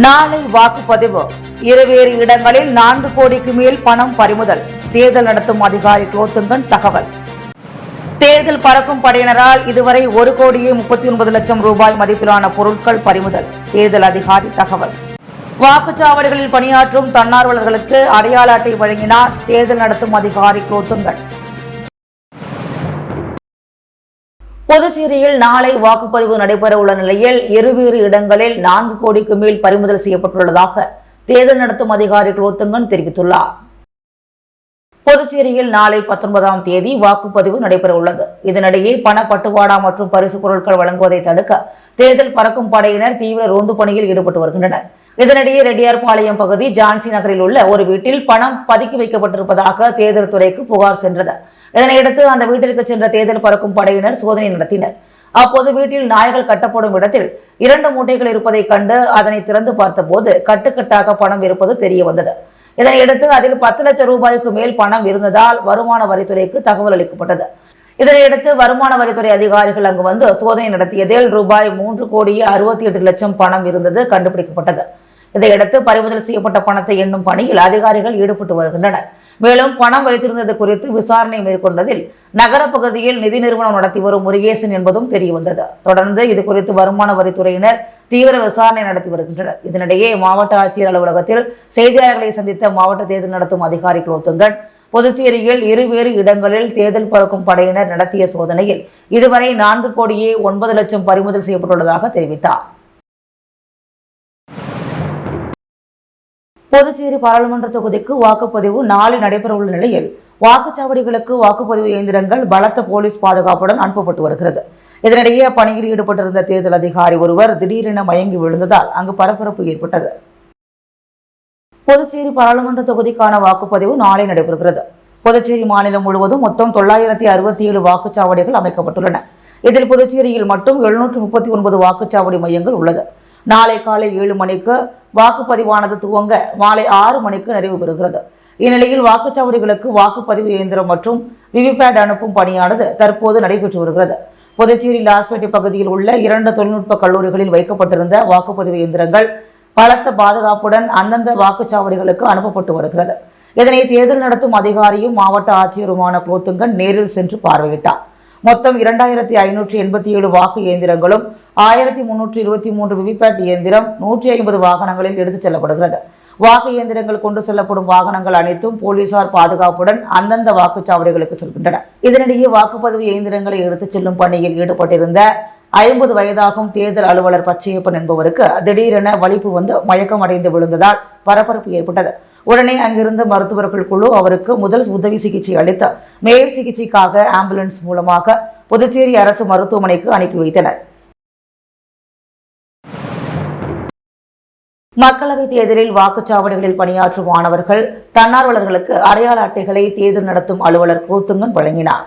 நாளை வாக்குப்பதிவு. இருவேறு இடங்களில் 4 கோடிக்கு மேல் பணம் பறிமுதல். தேர்தல் நடத்தும் அதிகாரி குலோத்துங்கன் தகவல். தேர்தல் பறக்கும் படையினரால் இதுவரை 1,39,00,000 ரூபாய் மதிப்பிலான பொருட்கள் பறிமுதல். தேர்தல் அதிகாரி தகவல். வாக்குச்சாவடிகளில் பணியாற்றும் தன்னார்வலர்களுக்கு அடையாள அட்டை வழங்கினார் தேர்தல் நடத்தும் அதிகாரி குலோத்துங்கன். புதுச்சேரியில் நாளை வாக்குப்பதிவு நடைபெற உள்ள நிலையில் இருவேறு இடங்களில் 4 கோடிக்கு மேல் பறிமுதல் செய்யப்பட்டுள்ளதாக தேர்தல் நடத்தும் அதிகாரி குலோத்துங்கன் தெரிவித்துள்ளார். புதுச்சேரியில் நாளை 19ஆம் தேதி வாக்குப்பதிவு நடைபெற உள்ளது. இதனிடையே பணப்பட்டுவாடா மற்றும் பரிசு பொருட்கள் வழங்குவதை தடுக்க தேர்தல் பறக்கும் படையினர் தீவிர ரோந்து பணியில் ஈடுபட்டு வருகின்றனர். இதனிடையே ரெட்டியார்பாளையம் பகுதி ஜான்சி நகரில் உள்ள ஒரு வீட்டில் பணம் பதுக்கி வைக்கப்பட்டிருப்பதாக தேர்தல் துறைக்கு புகார் சென்றது. இதனையடுத்து அந்த வீட்டிற்கு சென்ற தேர்தல் பறக்கும் படையினர் சோதனை நடத்தினர். அப்போது வீட்டில் நாய்கள் கட்டப்படும் இடத்தில் 2 மூட்டைகள் இருப்பதை கண்டு அதனை திறந்து பார்த்தபோது கட்டுக்கட்டாக பணம் இருப்பது தெரிய வந்தது. இதனையடுத்து அதில் 10 லட்சம் ரூபாய்க்கு மேல் பணம் இருந்ததால் வருமான வரித்துறைக்கு தகவல் அளிக்கப்பட்டது. இதனையடுத்து வருமான வரித்துறை அதிகாரிகள் அங்கு வந்து சோதனை நடத்தியதில் ரூபாய் 3,68,00,000 பணம் இருந்தது கண்டுபிடிக்கப்பட்டது. இதையடுத்து பறிமுதல் செய்யப்பட்ட பணத்தை எண்ணும் பணியில் அதிகாரிகள் ஈடுபட்டு வருகின்றனர். மேலும் பணம் வைத்திருந்தது குறித்து விசாரணை மேற்கொண்டதில் நகர பகுதியில் நிதி நிறுவனம் நடத்தி வரும் முருகேசன் என்பதும் தெரியவந்தது. தொடர்ந்து இது குறித்து வருமான வரித்துறையினர் தீவிர விசாரணை நடத்தி வருகின்றனர். இதனிடையே மாவட்ட ஆட்சியர் அலுவலகத்தில் செய்தியாளர்களை சந்தித்த மாவட்ட தேர்தல் நடத்தும் அதிகாரி குலோத்துங்கன் புதுச்சேரியில் இருவேறு இடங்களில் தேர்தல் பறக்கும் படையினர் நடத்திய சோதனையில் இதுவரை 4,09,00,000 பறிமுதல் செய்யப்பட்டுள்ளதாக தெரிவித்தார். புதுச்சேரி பாராளுமன்ற தொகுதிக்கு வாக்குப்பதிவு நாளை நடைபெறவுள்ள நிலையில் வாக்குச்சாவடிகளுக்கு வாக்குப்பதிவு இயந்திரங்கள் பலத்த போலீஸ் பாதுகாப்புடன் அனுப்பப்பட்டு வருகிறது. இதனிடையே பணியில் ஈடுபட்டிருந்த தேர்தல் அதிகாரி ஒருவர் திடீரென மயங்கி விழுந்ததால் அங்கு பரபரப்பு ஏற்பட்டது. புதுச்சேரி பாராளுமன்ற தொகுதிக்கான வாக்குப்பதிவு நாளை நடைபெறுகிறது. புதுச்சேரி மாநிலம் முழுவதும் மொத்தம் 967 வாக்குச்சாவடிகள் அமைக்கப்பட்டுள்ளன. இதில் புதுச்சேரியில் மட்டும் 739 வாக்குச்சாவடி மையங்கள் உள்ளது. நாளை காலை 7 மணிக்கு வாக்குப்பதிவானது துவங்க மாலை 6 மணிக்கு நிறைவு பெறுகிறது. இந்நிலையில் வாக்குச்சாவடிகளுக்கு வாக்குப்பதிவு இயந்திரம் மற்றும் விவிபேட் அனுப்பும் பணியானது தற்போது நடைபெற்று வருகிறது. புதுச்சேரி லாஸ்பேட்டை பகுதியில் உள்ள 2 தொழில்நுட்ப கல்லூரிகளில் வைக்கப்பட்டிருந்த வாக்குப்பதிவு இயந்திரங்கள் பலத்த பாதுகாப்புடன் அந்தந்த வாக்குச்சாவடிகளுக்கு அனுப்பப்பட்டு வருகிறது. இதனை தேர்தல் நடத்தும் அதிகாரியும் மாவட்ட ஆட்சியருமான குலோத்துங்கன் நேரில் சென்று பார்வையிட்டார். மொத்தம் 2,587 வாக்கு இயந்திரங்களும் 1,323 விவிபேட் இயந்திரம் 150 வாகனங்களில் எடுத்துச் செல்லப்படுகிறது. வாக்கு இயந்திரங்கள் கொண்டு செல்லப்படும் வாகனங்கள் அனைத்தும் போலீசார் பாதுகாப்புடன் அந்தந்த வாக்குச்சாவடிகளுக்கு செல்கின்றன. இதனிடையே வாக்குப்பதிவு இயந்திரங்களை எடுத்துச் செல்லும் பணியில் ஈடுபட்டிருந்த 50 வயதாகும் தேர்தல் அலுவலர் பச்சையப்பன் என்பவருக்கு திடீரென வலிப்பு வந்து மயக்கம் அடைந்து விழுந்ததால் பரபரப்பு ஏற்பட்டது. உடனே அங்கிருந்த மருத்துவர்கள் குழு அவருக்கு முதல் உதவி சிகிச்சை அளித்து மேல் சிகிச்சைக்காக ஆம்புலன்ஸ் மூலமாக புதுச்சேரி அரசு மருத்துவமனைக்கு அனுப்பி வைத்தனர். மக்களவைத் தேர்தலில் வாக்குச்சாவடிகளில் பணியாற்றும் மாணவர்கள் தன்னார்வலர்களுக்கு அடையாள அட்டைகளை தேர்தல் நடத்தும் அலுவலர் குலோத்துங்கன் வழங்கினார்.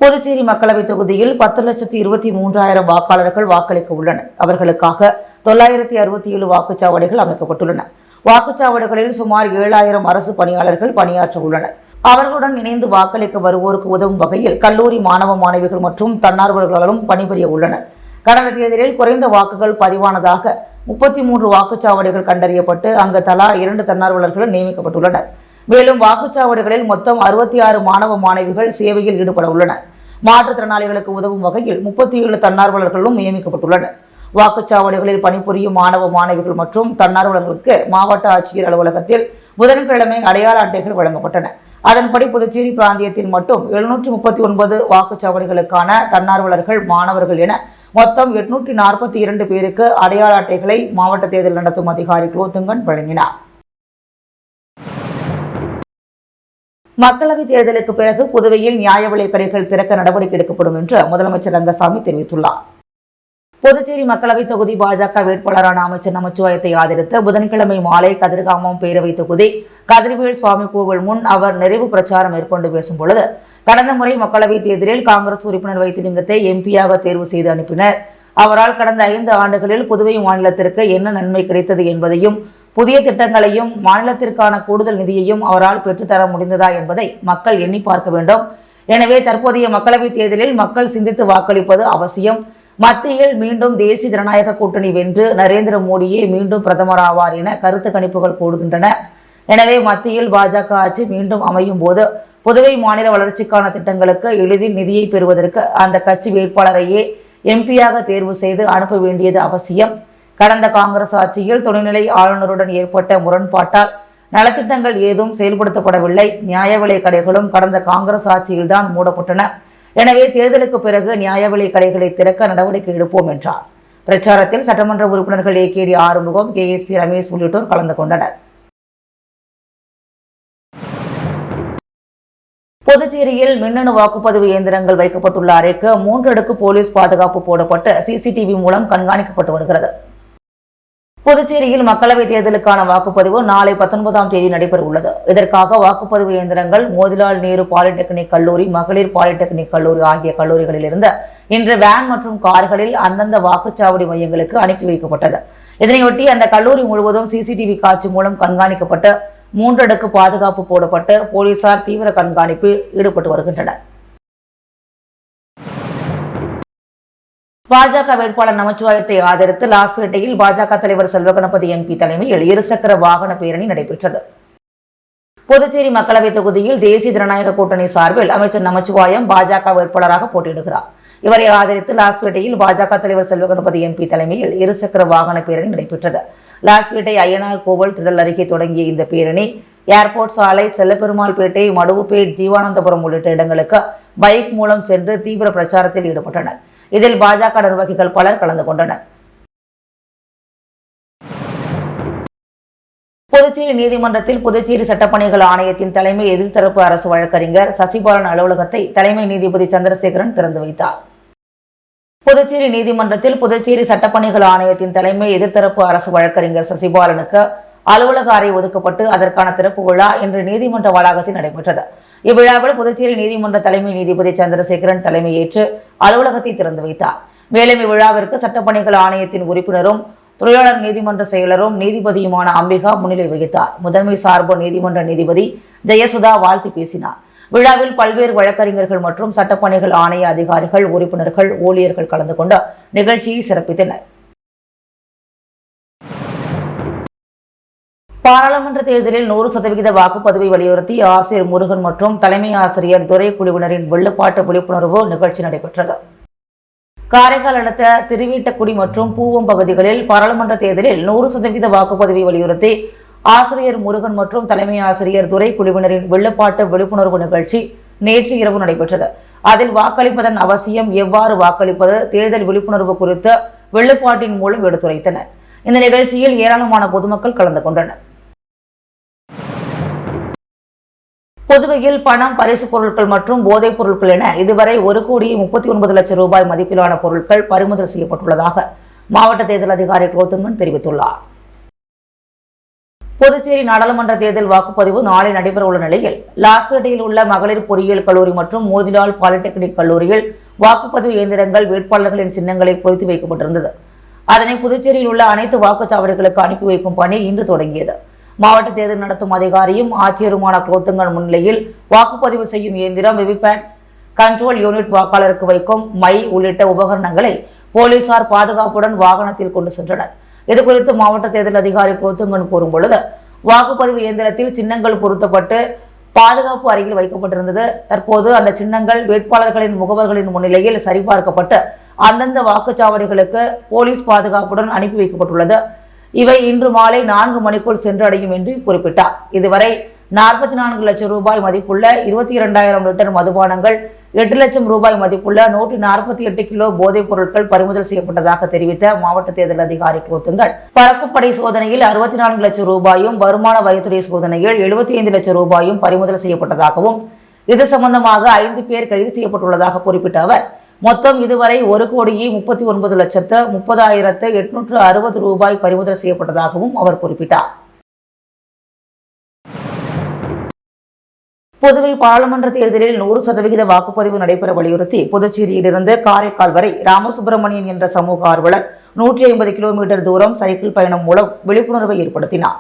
புதுச்சேரி மக்களவைத் தொகுதியில் 10,23,000 வாக்காளர்கள் வாக்களிக்க உள்ளனர். அவர்களுக்காக 967 வாக்குச்சாவடிகள் அமைக்கப்பட்டுள்ளன. வாக்குச்சாவடிகளில் சுமார் 7,000 அரசு பணியாளர்கள் பணியாற்ற உள்ளனர். அவர்களுடன் இணைந்து வாக்களிக்க வருவோருக்கு உதவும் வகையில் கல்லூரி மாணவ மாணவிகள் மற்றும் தன்னார்வலர்களும் பணிபுரிய உள்ளனர். கடந்த தேர்தலில் குறைந்த வாக்குகள் பதிவானதாக 33 வாக்குச்சாவடிகள் கண்டறியப்பட்டு அங்கு தலா 2 தன்னார்வலர்கள் நியமிக்கப்பட்டுள்ளனர். மேலும் வாக்குச்சாவடிகளில் மொத்தம் 66 மாணவ மாணவிகள் சேவையில் ஈடுபட உள்ளனர். மாற்றுத்திறனாளிகளுக்கு உதவும் வகையில் 37 தன்னார்வலர்களும் நியமிக்கப்பட்டுள்ளனர். வாக்குச்சாவடிகளில் பணிபுரியும் மாணவ மாணவிகள் மற்றும் தன்னார்வலர்களுக்கு மாவட்ட ஆட்சியர் அலுவலகத்தில் புதன்கிழமை அடையாள அட்டைகள் வழங்கப்பட்டன. அதன்படி புதுச்சேரி பிராந்தியத்தில் மட்டும் 739 வாக்குச்சாவடிகளுக்கான தன்னார்வலர்கள் மாணவர்கள் என மொத்தம் 842 பேருக்கு அடையாள அட்டைகளை மாவட்ட தேர்தல் நடத்தும் அதிகாரி குலோத்துங்கன் வழங்கினார். மக்களவைத் தேர்தலுக்கு பிறகு புதுவையில் நியாய விலைக் கடைகள் திறக்க நடவடிக்கை எடுக்கப்படும் என்று முதலமைச்சர் ரங்கசாமி தெரிவித்துள்ளார். புதுச்சேரி மக்களவைத் தொகுதி பாஜக வேட்பாளரான அமைச்சர் நமச்சிவாயத்தை ஆதரித்து புதன்கிழமை மாலை கதிர்காமம் பேரவைத் தொகுதி கதிர்வேல் சுவாமி கோவில் முன் அவர் நிறைவு பிரச்சாரம் மேற்கொண்டு பேசும்பொழுது, கடந்த முறை மக்களவைத் தேர்தலில் காங்கிரஸ் உறுப்பினர் வைத்திலிங்கத்தை எம்பியாக தேர்வு செய்து அனுப்பினர். அவரால் கடந்த 5 ஆண்டுகளில் புதுவை மாநிலத்திற்கு என்ன நன்மை கிடைத்தது என்பதையும் புதிய திட்டங்களையும் மாநிலத்திற்கான கூடுதல் நிதியையும் அவரால் பெற்றுத்தர முடிந்ததா என்பதை மக்கள் எண்ணி பார்க்க வேண்டும். எனவே தற்போதைய மக்களவைத் தேர்தலில் மக்கள் சிந்தித்து வாக்களிப்பது அவசியம். மத்தியில் மீண்டும் தேசிய ஜனநாயக கூட்டணி வென்று நரேந்திர மோடியே மீண்டும் பிரதமராவார் என கருத்து கணிப்புகள் கூடுகின்றன. எனவே மத்தியில் பாஜக ஆட்சி மீண்டும் அமையும் போது புதுவை மாநில வளர்ச்சிக்கான திட்டங்களுக்கு எளிதில் நிதியை பெறுவதற்கு அந்த கட்சி வேட்பாளரையே எம்பியாக தேர்வு செய்து அனுப்ப வேண்டியது அவசியம். கடந்த காங்கிரஸ் ஆட்சியில் துணைநிலை ஆளுநருடன் ஏற்பட்ட முரண்பாட்டால் நலத்திட்டங்கள் ஏதும் செயல்படுத்தப்படவில்லை. நியாய விலை கடைகளும் கடந்த காங்கிரஸ் ஆட்சியில்தான் மூடப்பட்டன. எனவே தேர்தலுக்கு பிறகு நியாய விலை கடைகளை திறக்க நடவடிக்கை எடுப்போம் என்றார். பிரச்சாரத்தில் சட்டமன்ற உறுப்பினர்கள் AKD ஆறுமுகம், KSP ரமேஷ் உள்ளிட்டோர் கலந்து கொண்டனர். புதுச்சேரியில் மின்னணு வாக்குப்பதிவு இயந்திரங்கள் வைக்கப்பட்டுள்ள அறைக்கு 3 அடுக்கு போலீஸ் பாதுகாப்பு போடப்பட்டு CCTV மூலம் கண்காணிக்கப்பட்டு வருகிறது. புதுச்சேரியில் மக்களவைத் தேர்தலுக்கான வாக்குப்பதிவு நாளை 19ஆம் தேதி நடைபெற உள்ளது. இதற்காக வாக்குப்பதிவு இயந்திரங்கள் மோதிலால் நேரு பாலிடெக்னிக் கல்லூரி, மகளிர் பாலிடெக்னிக் கல்லூரி ஆகிய கல்லூரிகளிலிருந்து இன்று வேன் மற்றும் கார்களில் அந்தந்த வாக்குச்சாவடி மையங்களுக்கு அனுப்பி வைக்கப்பட்டது. இதனையொட்டி அந்த கல்லூரி முழுவதும் CCTV காட்சி மூலம் கண்காணிக்கப்பட்டு 3 அடுக்கு பாதுகாப்பு போடப்பட்டு போலீசார் தீவிர கண்காணிப்பில் ஈடுபட்டு வருகின்றனர். பாஜக வேட்பாளர் நமச்சிவாயத்தை ஆதரித்து லாஸ்பேட்டையில் பாஜக தலைவர் செல்வகணபதி MP தலைமையில் இருசக்கர வாகன பேரணி நடைபெற்றது. புதுச்சேரி மக்களவைத் தொகுதியில் தேசிய ஜனநாயக கூட்டணி சார்பில் அமைச்சர் நமச்சிவாயம் பாஜக வேட்பாளராக போட்டியிடுகிறார். இவரை ஆதரித்து லாஸ்பேட்டையில் பாஜக தலைவர் செல்வகணபதி MP தலைமையில் இருசக்கர வாகன பேரணி நடைபெற்றது. லாஸ்பேட்டை ஐயனார் கோவில் திடல் அருகே தொடங்கிய இந்த பேரணி ஏர்போர்ட் சாலை, செல்லப்பெருமாள்பேட்டை, மடுவுப்பேட், ஜீவானந்தபுரம் உள்ளிட்ட இடங்களுக்கு பைக் மூலம் சென்று தீவிர பிரச்சாரத்தில் ஈடுபட்டனர். இதில் பாஜக நிர்வாகிகள் பலர் கலந்து கொண்டனர். புதுச்சேரி நீதிமன்றத்தில் புதுச்சேரி சட்டப்பணிகள் ஆணையத்தின் தலைமை எதிர்த்தரப்பு அரசு வழக்கறிஞர் சசிபாலன் அலுவலகத்தை தலைமை நீதிபதி சந்திரசேகரன் திறந்து வைத்தார். புதுச்சேரி நீதிமன்றத்தில் புதுச்சேரி சட்டப்பணிகள் ஆணையத்தின் தலைமை எதிர்த்தரப்பு அரசு வழக்கறிஞர் சசிபாலனுக்கு அலுவலக அறை ஒதுக்கப்பட்டு அதற்கான திறப்பு விழா இன்று நீதிமன்ற வளாகத்தில் நடைபெற்றது. இவ்விழாவில் புதுச்சேரி நீதிமன்ற தலைமை நீதிபதி சந்திரசேகரன் தலைமையேற்று அலுவலகத்தை திறந்து வைத்தார். மேலும் இவ்விழாவிற்கு சட்டப்பணிகள் ஆணையத்தின் உறுப்பினரும் தொழிலாளர் நீதிமன்ற செயலரும் நீதிபதியுமான அம்பிகா முன்னிலை வகித்தார். முதன்மை சார்பு நீதிமன்ற நீதிபதி ஜெயசுதா வாழ்த்து பேசினார். விழாவில் பல்வேறு வழக்கறிஞர்கள் மற்றும் சட்டப்பணிகள் ஆணைய அதிகாரிகள், உறுப்பினர்கள், ஊழியர்கள் கலந்து கொண்டு நிகழ்ச்சியை சிறப்பித்தனர். பாராளுமன்ற தேர்தலில் 100% வாக்குப்பதிவை வலியுறுத்தி ஆசிரியர் முருகன் மற்றும் தலைமை ஆசிரியர் துறை குழுவினரின் வெள்ளுப்பாட்டு விழிப்புணர்வு நிகழ்ச்சி நடைபெற்றது. காரைக்கால் அடுத்த திருவீட்டக்குடி மற்றும் பூவம் பகுதிகளில் பாராளுமன்ற தேர்தலில் 100% வாக்குப்பதிவை வலியுறுத்தி ஆசிரியர் முருகன் மற்றும் தலைமை ஆசிரியர் துறை குழுவினரின் வெள்ளுப்பாட்டு விழிப்புணர்வு நிகழ்ச்சி நேற்று இரவு நடைபெற்றது. அதில் வாக்களிப்பதன் அவசியம், எவ்வாறு வாக்களிப்பது, தேர்தல் விழிப்புணர்வு குறித்து வெள்ளுப்பாட்டின் மூலம் எடுத்துரைத்தனர். இந்த நிகழ்ச்சியில் ஏராளமான பொதுமக்கள் கலந்து கொண்டனர். புதுவையில் பணம், பரிசு பொருட்கள் மற்றும் போதைப் பொருட்கள் என இதுவரை 1,39,00,000 ரூபாய் மதிப்பிலான பொருட்கள் பறிமுதல் செய்யப்பட்டுள்ளதாக மாவட்ட தேர்தல் அதிகாரி குலோத்துங்கன் தெரிவித்துள்ளார். புதுச்சேரி நாடாளுமன்ற தேர்தல் வாக்குப்பதிவு நாளை நடைபெறவுள்ள நிலையில் லாஸ்பேட்டையில் உள்ள மகளிர் பொறியியல் கல்லூரி மற்றும் மோதிலால் பாலிடெக்னிக் கல்லூரியில் வாக்குப்பதிவு இயந்திரங்கள் வேட்பாளர்களின் சின்னங்களை பொறித்து வைக்கப்பட்டிருந்தது. அதனை புதுச்சேரியில் உள்ள அனைத்து வாக்குச்சாவடிகளுக்கு அனுப்பி வைக்கும் பணி இன்று தொடங்கியது. மாவட்ட தேர்தல் நடத்தும் அதிகாரியும் ஆட்சியருமான குலோத்துங்கன் முன்னிலையில் வாக்குப்பதிவு செய்யும் இயந்திரம், விவிபேட், கண்ட்ரோல் யூனிட், வாக்காளருக்கு வைக்கும் மை உள்ளிட்ட உபகரணங்களை போலீசார் பாதுகாப்புடன் வாகனத்தில் கொண்டு சென்றனர். இதுகுறித்து மாவட்ட தேர்தல் அதிகாரி குலோத்துங்கன் கூறும் பொழுது, வாக்குப்பதிவு இயந்திரத்தில் சின்னங்கள் பொருத்தப்பட்டு பாதுகாப்பு அறையில் வைக்கப்பட்டிருந்தது. தற்போது அந்த சின்னங்கள் வேட்பாளர்களின் முகவர்களின் முன்னிலையில் சரிபார்க்கப்பட்டு அந்தந்த வாக்குச்சாவடிகளுக்கு போலீஸ் பாதுகாப்புடன் அனுப்பி வைக்கப்பட்டுள்ளது. இவை இன்று மாலை 4 மணிக்குள் சென்றடையும் என்று குறிப்பிட்டார். இதுவரை 44 லட்சம் ரூபாய் மதிப்புள்ள 22,000 லிட்டர் மதுபானங்கள், 8 லட்சம் ரூபாய் மதிப்புள்ள 148 கிலோ போதைப் பொருட்கள் பறிமுதல் செய்யப்பட்டதாக தெரிவித்த மாவட்ட தேர்தல் அதிகாரி குலோத்துங்கன், பறக்குப்படை சோதனையில் 64 லட்சம் ரூபாயும், வருமான வரித்துறை சோதனையில் 75 லட்சம் ரூபாயும் பறிமுதல் செய்யப்பட்டதாகவும், இது சம்பந்தமாக 5 பேர் கைது செய்யப்பட்டுள்ளதாக குறிப்பிட்ட அவர், மொத்தம் இதுவரை 1,39,30,860 ரூபாய் பறிமுதல் செய்யப்பட்டதாகவும் அவர் குறிப்பிட்டார். புதுவை பாராளுமன்ற தேர்தலில் 100% வாக்குப்பதிவு நடைபெற வலியுறுத்தி புதுச்சேரியிலிருந்து காரைக்கால் வரை ராமசுப்பிரமணியன் என்ற சமூக ஆர்வலர் 150 கிலோமீட்டர் தூரம் சைக்கிள் பயணம் மூலம் விழிப்புணர்வை ஏற்படுத்தினார்.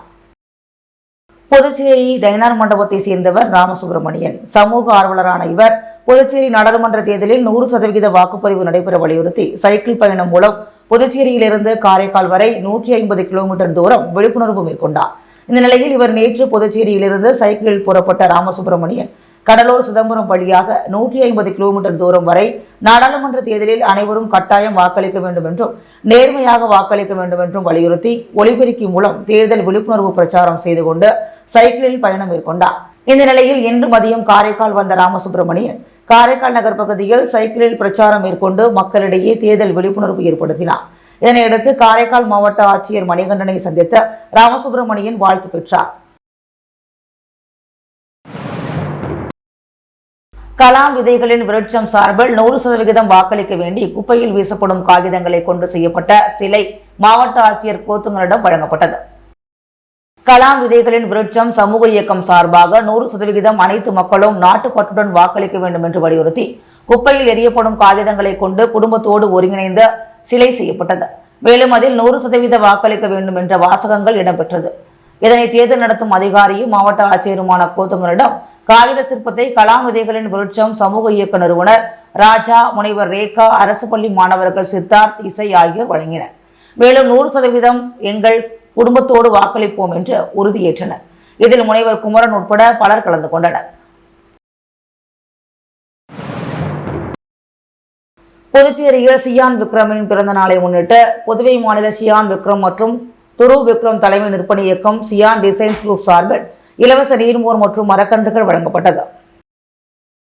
புதுச்சேரி டைனார் மண்டபத்தை சேர்ந்தவர் ராமசுப்பிரமணியன். சமூக ஆர்வலரான இவர் புதுச்சேரி நாடாளுமன்ற தேர்தலில் 100% வாக்குப்பதிவு நடைபெற வலியுறுத்தி சைக்கிள் பயணம் மூலம் புதுச்சேரியிலிருந்து காரைக்கால் வரை 150 கிலோமீட்டர் தூரம் விழிப்புணர்வு மேற்கொண்டார். இந்த நிலையில் இவர் நேற்று புதுச்சேரியிலிருந்து சைக்கிளில் புறப்பட்ட ராமசுப்பிரமணியன் கடலூர் சிதம்பரம் வழியாக 150 கிலோமீட்டர் தூரம் வரை நாடாளுமன்ற தேர்தலில் அனைவரும் கட்டாயம் வாக்களிக்க வேண்டும் என்றும் நேர்மையாக வாக்களிக்க வேண்டும் என்றும் வலியுறுத்தி ஒலிபெருக்கி மூலம் தேர்தல் விழிப்புணர்வு பிரச்சாரம் செய்து கொண்டு சைக்கிளில் பயணம் மேற்கொண்டார். இந்த நிலையில் இன்று மதியம் காரைக்கால் வந்த ராமசுப்பிரமணியன் காரைக்கால் நகர் பகுதியில் சைக்கிளில் பிரச்சாரம் மேற்கொண்டு மக்களிடையே தேர்தல் விழிப்புணர்வு ஏற்படுத்தினார். இதனையடுத்து காரைக்கால் மாவட்ட ஆட்சியர் மணிகண்டனை சந்தித்த ராமசுப்பிரமணியன் வாழ்த்து பெற்றார். கலாம் விதைகளின் விருட்சம் சார்பில் 100% வாக்களிக்க வேண்டி குப்பையில் வீசப்படும் காகிதங்களை கொண்டு செய்யப்பட்ட சிலை மாவட்ட ஆட்சியர் கோத்துங்கனிடம் வழங்கப்பட்டது. கலாம் விதைகளின் விருட்சம் சமூக இயக்கம் சார்பாக 100% அனைத்து மக்களும் நாட்டுப்பற்றுடன் வாக்களிக்க வேண்டும் என்று வலியுறுத்தி குப்பையில் எரியப்படும் காகிதங்களை கொண்டு குடும்பத்தோடு ஒருங்கிணைந்த சிலை செய்யப்பட்டது. மேலும் அதில் 100% வாக்களிக்க வேண்டும் என்ற வாசகங்கள் இடம்பெற்றது. இதனை தேர்தல் நடத்தும் அதிகாரியும் மாவட்ட ஆட்சியருமான கோத்துங்கனிடம் காகித சிற்பத்தை கலாம் விதைகளின் விருட்சம் சமூக இயக்க நிறுவனர் ராஜா, முனைவர் ரேகா, அரசு பள்ளி மாணவர்கள் சித்தார்த், இசை ஆகியோர் வழங்கினர். மேலும் 100% எங்கள் குடும்பத்தோடு வாக்களிப்போம் என்று உறுதியேற்றனர். இதில் முனைவர் குமரன் உட்பட பலர் கலந்து கொண்டனர். புதுச்சேரியில் சியான் விக்ரமின் பிறந்த நாளை முன்னிட்டு புதுவை மாநில சியான் விக்ரம் மற்றும் துரு விக்ரம் தலைமை நிற்பணி இயக்கம் சியான் டிசைன்ஸ் குரூப் சார்பில் இலவச நீர்மோர் மற்றும் மரக்கன்றுகள் வழங்கப்பட்டது.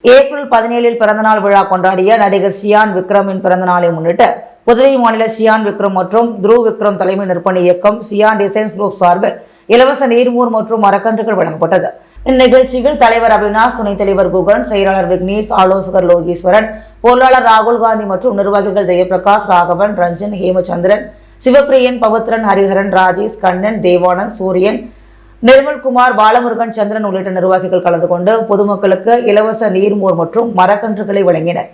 ஏப்ரல் 17 பிறந்தநாள் விழா கொண்டாடிய நடிகர் சியான் விக்ரமின் பிறந்த நாளை முன்னிட்டு புதுவை மாநில சியான் விக்ரம் மற்றும் துருவ் விக்ரம் தலைமை நிற்பணி இயக்கம் சியான் டிசைன்ஸ் குரூப் சார்பில் இலவச நீர்மோர் மற்றும் மரக்கன்றுகள் வழங்கப்பட்டது. இந்நிகழ்ச்சியில் தலைவர் அவினாஷ், துணைத் தலைவர் குகன், செயலாளர் விக்னேஷ், ஆலோசகர் லோகீஸ்வரன், பொருளாளர் ராகுல் காந்தி மற்றும் நிர்வாகிகள் ஜெயபிரகாஷ், ராகவன், ரஞ்சன், ஹேமச்சந்திரன், சிவப்பிரியன், பவித்ரன், ஹரிஹரன், ராஜேஷ், கண்ணன், தேவானந்த், சூரியன், நிர்மல்குமார், பாலமுருகன், சந்திரன் உள்ளிட்ட நிர்வாகிகள் கலந்து கொண்டு பொதுமக்களுக்கு இலவச நீர்மோர் மற்றும் மரக்கன்றுகளை வழங்கினர்.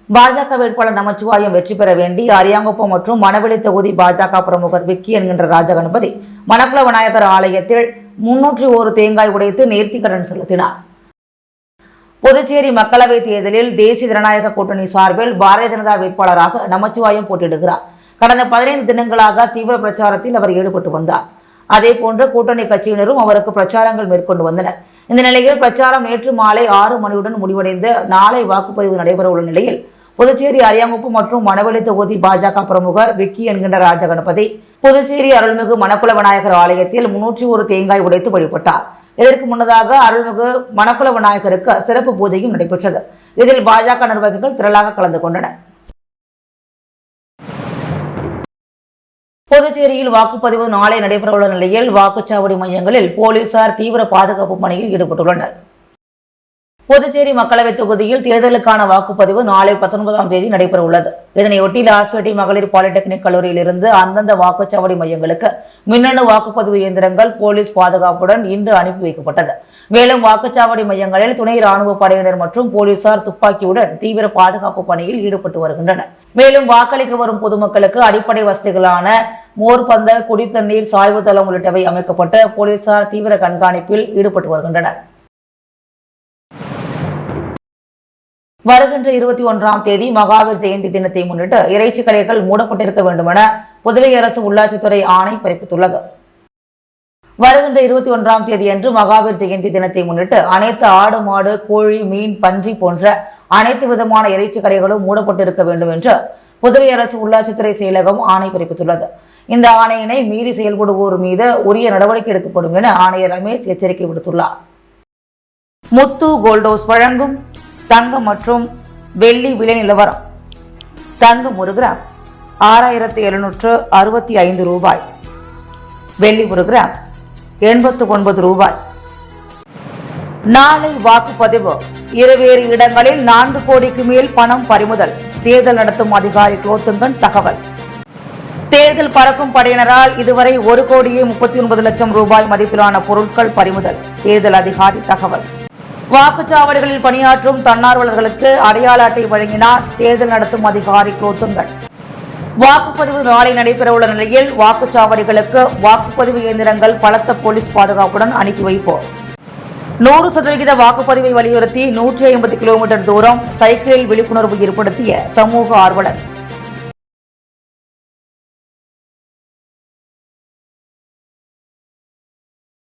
பாஜக வேட்பாளர் நமச்சிவாயம் வெற்றி பெற வேண்டி அரியாங்குப்பம் மற்றும் மணவெளி தொகுதி பாஜக பிரமுகர் விக்கி என்கின்ற ராஜகணபதி மணக்குள விநாயகர் ஆலயத்தில் 301 தேங்காய் உடைத்து நேர்த்திக்கடன் செலுத்தினார். புதுச்சேரி மக்களவை தேர்தலில் தேசிய ஜனநாயக கூட்டணி சார்பில் பாரதிய ஜனதா வேட்பாளராக நமச்சிவாயம் போட்டியிடுகிறார். கடந்த 15 தினங்களாக தீவிர பிரச்சாரத்தில் அவர் ஈடுபட்டு வந்தார். அதேபோன்று கூட்டணி கட்சியினரும் அவருக்கு பிரச்சாரங்கள் மேற்கொண்டு வந்தனர். இந்த நிலையில் பிரச்சாரம் நேற்று மாலை 6 மணியுடன் முடிவடைந்து நாளை வாக்குப்பதிவு நடைபெற உள்ள நிலையில் புதுச்சேரி அரியாங்குப்பம் மற்றும் மணவெளி தொகுதி பாஜக பிரமுகர் விக்கி என்கின்ற ராஜகணபதி புதுச்சேரி அருள்மிகு மணக்குள விநாயகர் ஆலயத்தில் 301 தேங்காய் உடைத்து வழிபட்டார். இதற்கு முன்னதாக அருள்மிகு மணக்குள விநாயகருக்கு சிறப்பு பூஜையும் நடைபெற்றது. இதில் பாஜக நிர்வாகிகள் திரளாக கலந்து கொண்டனர். புதுச்சேரியில் வாக்குப்பதிவு நாளை நடைபெறவுள்ள நிலையில் வாக்குச்சாவடி மையங்களில் போலீசார் தீவிர பாதுகாப்பு பணியில் ஈடுபட்டுள்ளனர். புதுச்சேரி மக்களவை தொகுதியில் தேர்தலுக்கான வாக்குப்பதிவு நாளை 19ஆம் தேதி நடைபெற உள்ளது. இதனையொட்டி லாஸ்பேட்டை மகளிர் பாலிடெக்னிக் கல்லூரியில் இருந்து அந்தந்த வாக்குச்சாவடி மையங்களுக்கு மின்னணு வாக்குப்பதிவு இயந்திரங்கள் போலீஸ் பாதுகாப்புடன் இன்று அனுப்பி வைக்கப்பட்டது. மேலும் வாக்குச்சாவடி மையங்களில் துணை ராணுவ படையினர் மற்றும் போலீசார் துப்பாக்கியுடன் தீவிர பாதுகாப்பு பணியில் ஈடுபட்டு வருகின்றனர். மேலும் வாக்களிக்க வரும் பொதுமக்களுக்கு அடிப்படை வசதிகளான மோர்பந்தல், குடித்தண்ணீர், சாய்வு தளம் உள்ளிட்டவை அமைக்கப்பட்டு போலீசார் தீவிர கண்காணிப்பில் ஈடுபட்டு வருகின்றனர். வருகின்ற 21ஆம் தேதி மகாவீர் ஜெயந்தி தினத்தை முன்னிட்டு இறைச்சி கடைகள் மூடப்பட்டிருக்க வேண்டும் என புதுவை அரசு உள்ளாட்சித்துறை ஆணை பிறப்பித்துள்ளது. வருகின்ற 21ஆம் தேதி அன்று மகாவீர் ஜெயந்தி தினத்தை முன்னிட்டு அனைத்து ஆடு, மாடு, கோழி, மீன், பன்றி போன்ற அனைத்து விதமான இறைச்சி கடைகளும் மூடப்பட்டிருக்க வேண்டும் என்று புதுவை அரசு உள்ளாட்சித்துறை செயலகம் ஆணை பிறப்பித்துள்ளது. இந்த ஆணையினை மீறி செயல்படுவோர் மீது உரிய நடவடிக்கை எடுக்கப்படும் என ஆணையர் ரமேஷ் எச்சரிக்கை விடுத்துள்ளார். முத்து கோல்டோஸ் வழங்கும் தங்கம் மற்றும் வெள்ளி விலை நிலவரம். தங்கம் 1 கிராம் 6765 ரூபாய், வெள்ளி 1 கிராம் 89 ரூபாய். நாளை வாக்குப்பதிவு. இருவேறு இடங்களில் 4 கோடிக்கு மேல் பணம் பறிமுதல். தேர்தல் நடத்தும் அதிகாரி குலோத்துங்கன் தகவல். தேர்தல் பறக்கும் படையினரால் இதுவரை 1,39 லட்சம் ரூபாய் மதிப்பிலான பொருட்கள் பறிமுதல். தேர்தல் அதிகாரி தகவல். வாக்குச்சாவடிகளில் பணியாற்றும் தன்னார்வலர்களுக்கு அடையாள அட்டை வழங்கினார் தேர்தல் நடத்தும் அதிகாரி குலோத்துங்கன். வாக்குப்பதிவு நாளை நடைபெறவுள்ள நிலையில் வாக்குச்சாவடிகளுக்கு வாக்குப்பதிவு இயந்திரங்கள் பலத்த போலீஸ் பாதுகாப்புடன் அனுப்பி வைப்போம். 100% வாக்குப்பதிவை வலியுறுத்தி 150 கிலோமீட்டர் தூரம் சைக்கிளில் விழிப்புணர்வு ஏற்படுத்திய சமூக ஆர்வலர்.